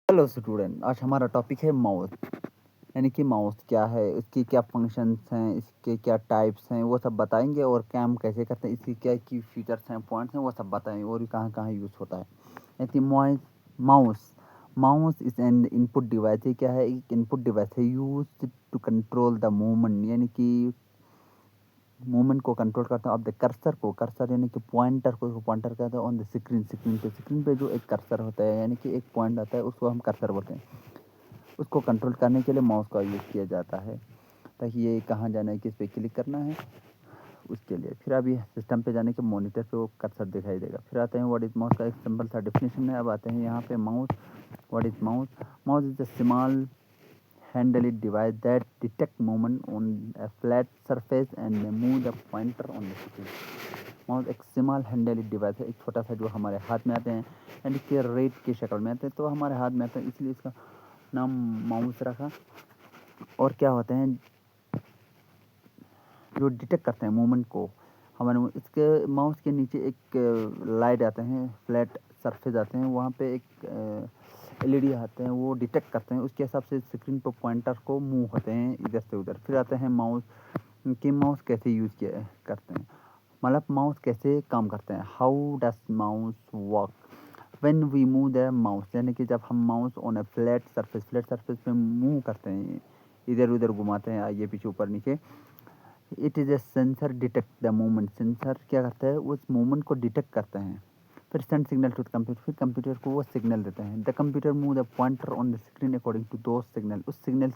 Hello student, आज हमारा topic है माउस। यानी कि माउस क्या है, इसकी क्या फंक्शंस हैं, इसके क्या टाइप्स हैं, वो सब बताएंगे। और काम कैसे करते हैं, इसकी क्या की फीचर्स हैं, पॉइंट्स हैं, वो सब बताएंगे। और ये कहाँ कहाँ यूज़ होता है। यानी कि mouse mouse is an input device. ये क्या है, एक इनपुट डिवाइस है use to control the movement. यानी कि मूवमेंट को कंट्रोल करता है। अब द कर्सर यानी कि पॉइंटर कहते हैं ऑन द स्क्रीन पे जो एक कर्सर होता है, यानी कि एक पॉइंट आता है, उसको हम कर्सर बोलते हैं। उसको कंट्रोल करने के लिए माउस का यूज़ किया जाता है, ताकि ये कहाँ जाना है, किस पे क्लिक करना है, उसके लिए। फिर अभी सिस्टम पे जाने के मॉनिटर पे वो कर्सर दिखाई देगा। फिर आते हैं व्हाट इज माउस का एक सिंपल सा डेफिनेशन है। अब आते हैं यहाँ पे mouse. What is mouse? Mouse is a small handle device that detect movement on a flat surface and move the pointer on the screen. Mouse एक स्मॉल हैंडल डिवाइस है, एक छोटा सा, जो हमारे हाथ में आते हैं, यानी कि रेट की शक्ल में आते हैं, तो हमारे हाथ में आते हैं, इसलिए इसका नाम माउस रखा। और क्या होते हैं, जो डिटेक्ट करते हैं मूवमेंट को हमारे इसके माउस के नीचे एक लाइट आते हैं, फ्लैट सरफेस आते हैं, वहाँ पे एक एलईडी आते हैं, वो डिटेक्ट करते हैं। उसके हिसाब से स्क्रीन पर पॉइंटर को मूव होते हैं इधर से उधर। फिर आते हैं माउस कैसे यूज़ किया करते हैं, मतलब माउस कैसे काम करते हैं। How does mouse work when we move the mouse? यानी कि जब हम mouse on a flat surface पे मूव करते हैं, इधर उधर घुमाते हैं, आगे पीछे ऊपर नीचे। It is a sensor detect the movement. Sensor क्या करता है, उस मूवमेंट को डिटेक्ट करते हैं। फिर सेंड सिग्नल टू कंप्यूटर, फिर कंप्यूटर को वो सिग्नल देते हैं। The computer move the pointer on the screen according to the signal. उस सिग्नल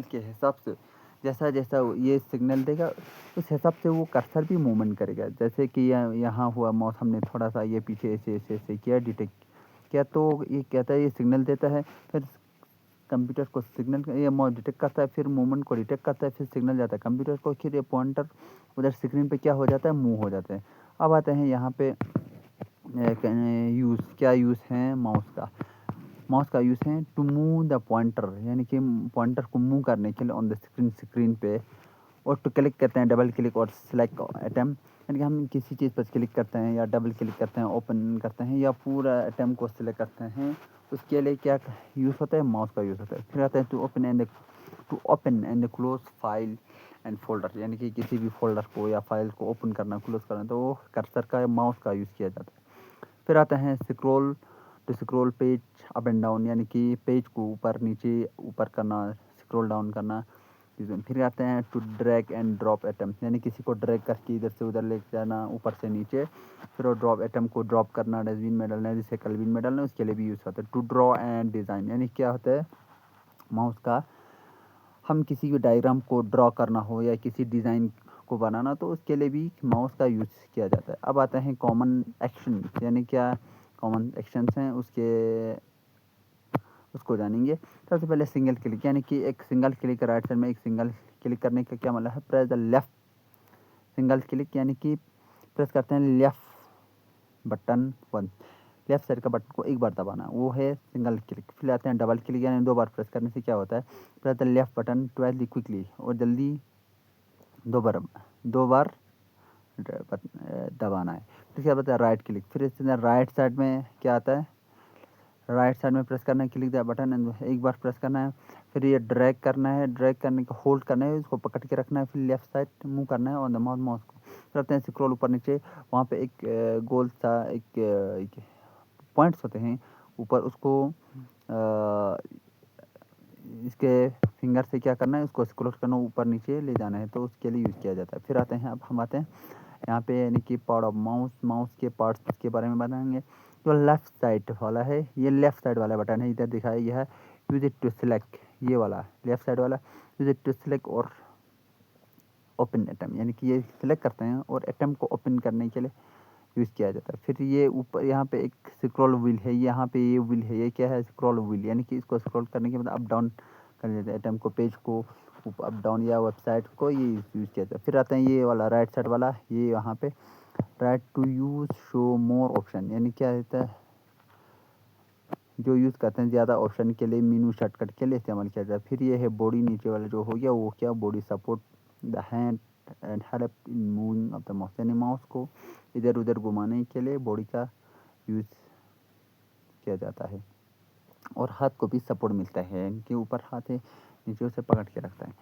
के हिसाब से, जैसा जैसा ये सिग्नल देगा, उस हिसाब से वो कर्सर भी मूवमेंट करेगा। जैसे कि यहाँ हुआ माउस, हमने थोड़ा सा ये पीछे ऐसे ऐसे ऐसे किया, डिटेक्ट किया, तो ये कहता है, ये सिग्नल देता है। फिर कंप्यूटर को सिग्नल, ये माउस डिटेक्ट करता है, फिर मूवमेंट को डिटेक्ट करता है, फिर सिग्नल जाता है कंप्यूटर को, फिर ये पॉइंटर उधर स्क्रीन पे क्या हो जाता है, मूव हो जाते हैं। अब आते हैं यहाँ पे यूज़ है माउस का यूज़ है टू मूव द पॉइंटर, यानी कि पॉइंटर को मूव करने के लिए ऑन द स्क्रीन पे। और टू क्लिक करते हैं, डबल क्लिक और सेलेक्ट आइटम, यानी कि हम किसी चीज़ पर क्लिक करते हैं या डबल क्लिक करते हैं, ओपन करते हैं, या पूरा आइटम को सिलेक्ट करते हैं, उसके लिए क्या यूज़ होता है, माउस का यूज़ होता है। फिर आता है to open and close file and folder, यानी कि किसी भी फोल्डर को या फाइल को ओपन करना, क्लोज करना, तो वो कर्सर का माउस का यूज़ किया जाता है। फिर आता है scroll page up and down, यानी कि पेज को ऊपर नीचे ऊपर करना, स्क्रॉल डाउन करना। फिर आते हैं to drag and drop item, यानी किसी को ड्रैग करके इधर से उधर ले जाना, ऊपर से नीचे। फिर वो ड्रॉप एटम को ड्रॉप करना, डस्टबिन में डालना, जैसे कलबिन में डालना, उसके लिए भी यूज़ होता है। टू ड्रॉ एंड डिज़ाइन, यानी क्या होता है, माउस का हम किसी भी डायग्राम को ड्रॉ करना हो या किसी डिज़ाइन को बनाना, तो उसके लिए भी माउस का यूज़ किया जाता है। अब आते हैं कॉमन एक्शन, यानी क्या कॉमन एक्शंस हैं उसको जानेंगे। सबसे पहले सिंगल क्लिक, यानी कि एक सिंगल क्लिक, राइट साइड में एक सिंगल क्लिक करने का क्या मतलब है, press the left single click, यानी कि प्रेस करते हैं left button one, left side का बटन को एक बार दबाना, वो है सिंगल क्लिक। फिर आते हैं डबल क्लिक, यानी दो बार प्रेस करने से क्या होता है, press the left button twicely quickly, और जल्दी दो बार दबाना है। फिर क्या बताया, राइट क्लिक, फिर इसमें राइट साइड में क्या आता है, राइट साइड में प्रेस करना है, क्लिक द बटन, एक बार प्रेस करना है। फिर ये ड्रैग करना है, ड्रैग करने का होल्ड करना है, इसको पकड़ के रखना है, फिर लेफ्ट साइड मूव करना है ऑन द माउस को। फिर अपने स्क्रॉल ऊपर नीचे, वहाँ पे एक गोल सा एक पॉइंट्स होते हैं ऊपर, उसको इसके फिंगर से क्या करना है, उसको स्क्रॉल करना, ऊपर नीचे ले जाना है, तो उसके लिए यूज़ किया जाता है। फिर आते हैं, अब हम आते हैं यहाँ पे, यानी कि पार्ट ऑफ माउस के पार्ट्स के बारे में बताएंगे। जो लेफ्ट साइड वाला है, ये लेफ्ट साइड वाला बटन है, इधर दिखाया गया है, यूज इट टू सिलेक्ट, ये वाला लेफ्ट साइड वाला, यूज इट टू सिलेक्ट और ओपन एटम, यानी कि ये सिलेक्ट करते हैं और एटम को ओपन करने के लिए यूज़ किया जाता है। फिर ये ऊपर यहाँ पे एक स्क्रॉल व्हील है, यहाँ पे ये व्हील है, ये क्या है, स्क्रॉल व्हील, यानी कि इसको स्क्रॉल करने के बाद अप डाउन कर देते हैं, एटम को, पेज को अप डाउन या वेबसाइट को, ये यूज़ किया जाता है। फिर आता है ये वाला राइट साइड वाला, ये यहाँ पे right to use show more option, यानी क्या रहता है, जो यूज़ करते हैं ज़्यादा ऑप्शन के लिए, मेनू शॉर्टकट के लिए इस्तेमाल किया जाता है। फिर ये है बॉडी, नीचे वाला जो हो गया वो क्या, body support the hand and help in moving of the mouse, यानी माउस को इधर उधर घुमाने के लिए बॉडी का यूज़ किया जाता है और हाथ को भी सपोर्ट मिलता है, इनके ऊपर हाथ है नीचे उसे पकड़ के रखता है।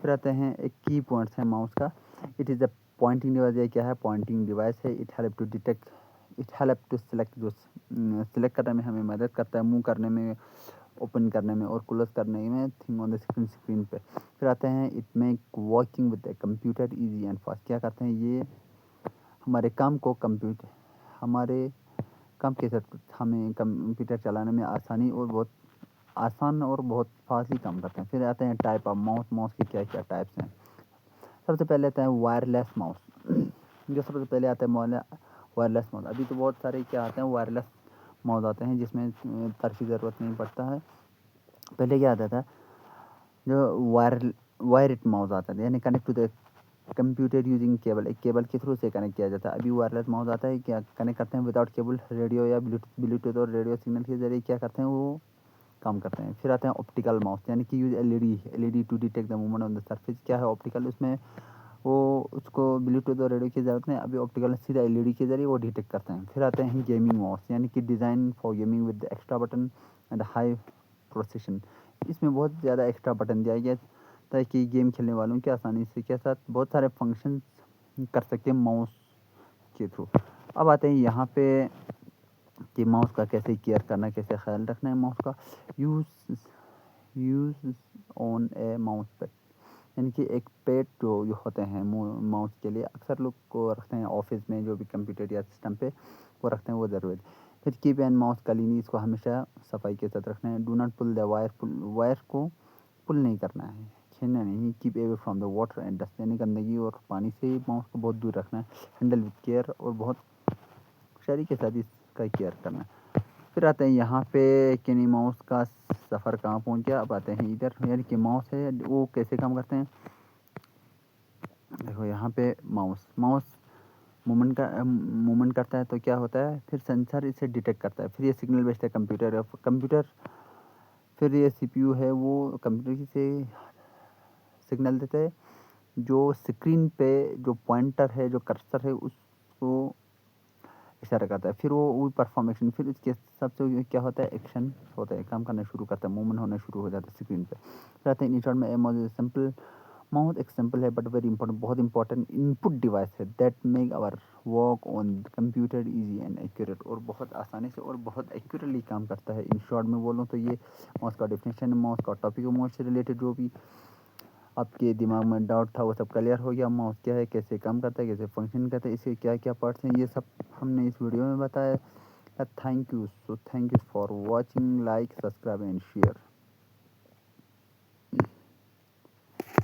फिर आते हैं एक की पॉइंट्स है माउस का। It is a pointing device. ये क्या है? पॉइंटिंग डिवाइस है। इट हेल्प टू सेलेक्ट, जो सेलेक्ट करने में हमें मदद करता है, मूव करने में, ओपन करने में और क्लोज करने में थिंग ऑन द स्क्रीन पे। फिर आते हैं it make working with the computer easy and fast. क्या करते हैं ये? हमारे काम के साथ हमें कंप्यूटर चलाने में आसान और बहुत फास्टली काम करते हैं। फिर आते हैं टाइप ऑफ माउस के क्या क्या टाइप्स हैं। सबसे पहले आता है वायरलेस माउस। जो सबसे पहले आता है वायरलेस माउस। अभी तो बहुत सारे क्या आते हैं, वायरलेस माउस आते हैं जिसमें तार की ज़रूरत नहीं पड़ता है। पहले क्या आता था, जो वायर्ड माउस आता था, यानी connect to the computer using cable. एक केबल के थ्रू से कनेक्ट किया जाता है। अभी वायरलेस माउस आता है, क्या कनेक्ट करते हैं विदाउट केबल, रेडियो या ब्लूटूथ और रेडियो सिग्नल के जरिए क्या करते हैं, वो काम करते हैं। फिर आते हैं ऑप्टिकल माउस, यानी कि use LED to detect the movement on the surface. क्या है ऑप्टिकल? उसमें वो उसको ब्लूटूथ और रेडियो की ज़रूरत नहीं, अभी ऑप्टिकल सीधा एलईडी के जरिए वो डिटेक्ट करते हैं। फिर आते हैं गेमिंग माउस, यानी कि design for gaming with extra button and high precision. इसमें बहुत ज़्यादा एक्स्ट्रा बटन दिया गया ताकि गेम खेलने वालों की आसानी से के साथ बहुत सारे फंक्शन कर सकते हैं माउस के थ्रू। अब आते हैं यहाँ पे कि माउस का कैसे केयर करना, कैसे ख्याल रखना है माउस का। Use on A mouse pad, यानी कि एक पैड जो होते हैं माउस के लिए, अक्सर लोग को रखते हैं ऑफिस में, जो भी कंप्यूटर या सिस्टम पे वो रखते हैं, वो ज़रूरी है। फिर कीप एंड माउस क्लीन, इसको हमेशा सफाई के साथ रखना है। Do not pull the wire को पुल नहीं करना है, छीनना नहीं। Keep away from the water and dust, यानी गंदगी और पानी से माउस को बहुत दूर रखना है। हैंडल विथ केयर, और बहुत हुशियारी के साथ इसका केयर करना है। फिर आते हैं यहाँ पे कि नहीं माउस का सफ़र कहाँ पहुँच गया। अब आते हैं इधर, यानी कि माउस है वो कैसे काम करते हैं। देखो यहाँ पे माउस मूवमेंट करता है तो क्या होता है, फिर सेंसर इसे डिटेक्ट करता है, फिर ये सिग्नल भेजता है कंप्यूटर। फिर ये सीपीयू है वो कंप्यूटर से सिग्नल देते हैं, जो स्क्रीन पे जो पॉइंटर है, जो कर्सर है, उसको इशारा करता है। फिर वो परफॉर्म एक्शन, फिर इसके सबसे क्या होता है, एक्शन होता है, काम करना शुरू करता है, मूवमेंट होना शुरू हो जाता है स्क्रीन पे। फिर आते हैं इन शॉर्ट में सिंपल माउस एक सिंपल है बट वेरी इंपॉर्टेंट, बहुत इंपॉर्टेंट इनपुट डिवाइस है that make our work on computer easy and accurate, और बहुत आसानी से और बहुत एक्यूरेटली काम करता है। इन शॉर्ट में बोलूँ तो ये माउस का डेफिनेशन, माउस का टॉपिक, माउस से रिलेटेड जो भी आपके दिमाग में डाउट था वो सब क्लियर हो गया। माउस क्या है, कैसे काम करता है, कैसे फंक्शन करता है, इसके क्या क्या पार्ट्स हैं, ये सब हमने इस वीडियो में बताया। Thank you for watching, like, subscribe and share.